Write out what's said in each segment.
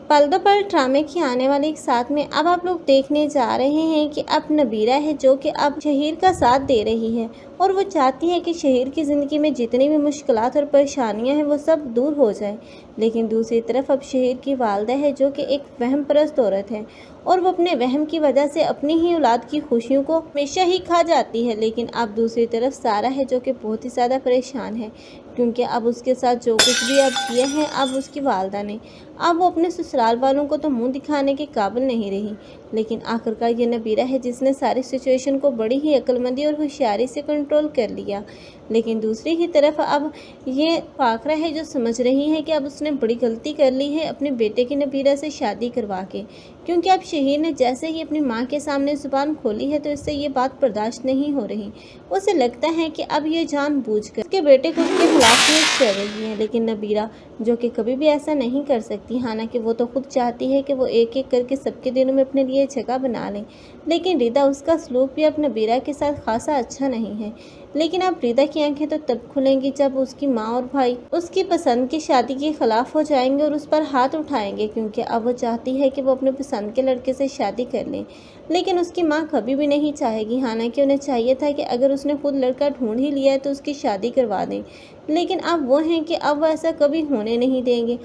पल दो पल ड्रामे की आने वाले एक साथ में अब आप लोग देखने जा रहे हैं कि अब नबीरा है जो कि अब शहीर का साथ दे रही है और वो चाहती है कि शहीर की ज़िंदगी में जितनी भी मुश्किलात और परेशानियां हैं वो सब दूर हो जाए। लेकिन दूसरी तरफ अब शहीर की वालदा है जो कि एक वहम परस्त औरत है और वो अपने वहम की वजह से अपनी ही औलाद की खुशियों को हमेशा ही खा जाती है। लेकिन अब दूसरी तरफ सारा है जो कि बहुत ही ज़्यादा परेशान है क्योंकि अब उसके साथ जो कुछ भी अब किया है अब उसकी वालदा ने, अब वो अपने ससुराल वालों को तो मुंह दिखाने के काबिल नहीं रही। लेकिन आखिरकार ये नबीरा है जिसने सारी सिचुएशन को बड़ी ही अक्लमंदी और होशियारी से कंट्रोल कर लिया। लेकिन दूसरी ही तरफ अब ये फाकरा है जो समझ रही है कि अब उसने बड़ी गलती कर ली है अपने बेटे की नबीरा से शादी करवा के, क्योंकि अब शहीर ने जैसे ही अपनी माँ के सामने ज़ुबान खोली है तो इससे ये बात बर्दाश्त नहीं हो रही। उसे लगता है कि अब ये जानबूझकर उसके बेटे को उसके खिलाफ यूज़ कर रही है। लेकिन नबीरा जो कि कभी भी ऐसा नहीं कर सकती, हालांकि वो तो खुद चाहती है कि वो एक एक करके सबके दिलों में अपने लिए जगह बना लें। लेकिन रिदा उसका सलूक भी अब नबीरा के साथ खासा अच्छा नहीं है। लेकिन अब रिदा की आंखें तो तब खुलेंगी जब उसकी माँ और भाई उसकी पसंद की शादी के खिलाफ हो जाएंगे और उस पर हाथ उठाएंगे, क्योंकि अब वो चाहती है कि वो अपने पसंद के लड़के से शादी कर लें। लेकिन उसकी माँ कभी भी नहीं चाहेगी, हालांकि उन्हें चाहिए था कि अगर उसने खुद लड़का ढूंढ ही लिया है तो उसकी शादी करवा दें। लेकिन अब वो हैं कि अब वो ऐसा कभी होने नहीं देंगे।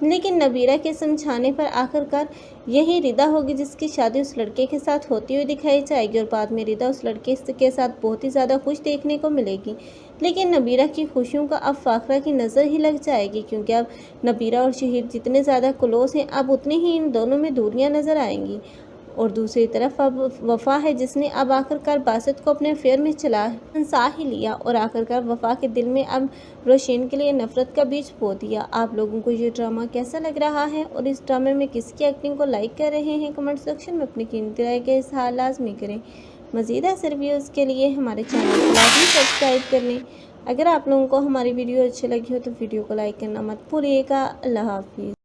लेकिन नबीरा के समझाने पर आखिरकार यही रिदा होगी जिसकी शादी उस लड़के के साथ होती हुई दिखाई जाएगी और बाद में रिदा उस लड़के के साथ बहुत ही ज़्यादा खुश देखने को मिलेगी। लेकिन नबीरा की खुशियों का अब फाखरा की नज़र ही लग जाएगी, क्योंकि अब नबीरा और शहीर जितने ज़्यादा क्लोज हैं अब उतनी ही इन दोनों में दूरियां नज़र आएंगी। और दूसरी तरफ अब वफ़ा है जिसने अब आखिरकार बासित को अपने अफेयर में फंसा ही लिया और आखिरकार वफ़ा के दिल में अब रोशीन के लिए नफ़रत का बीज बो दिया। आप लोगों को ये ड्रामा कैसा लग रहा है और इस ड्रामे में किसकी एक्टिंग को लाइक कर रहे हैं, कमेंट सेक्शन में अपनी कीमती राय का इज़हार लाजमी करें। मज़ीद ऐसे रिव्यूज़ के लिए हमारे चैनल को लाजमी सब्सक्राइब कर लें। अगर आप लोगों को हमारी वीडियो अच्छी लगी हो तो वीडियो को लाइक करना मत भूलिएगा। अल्लाह हाफिज़।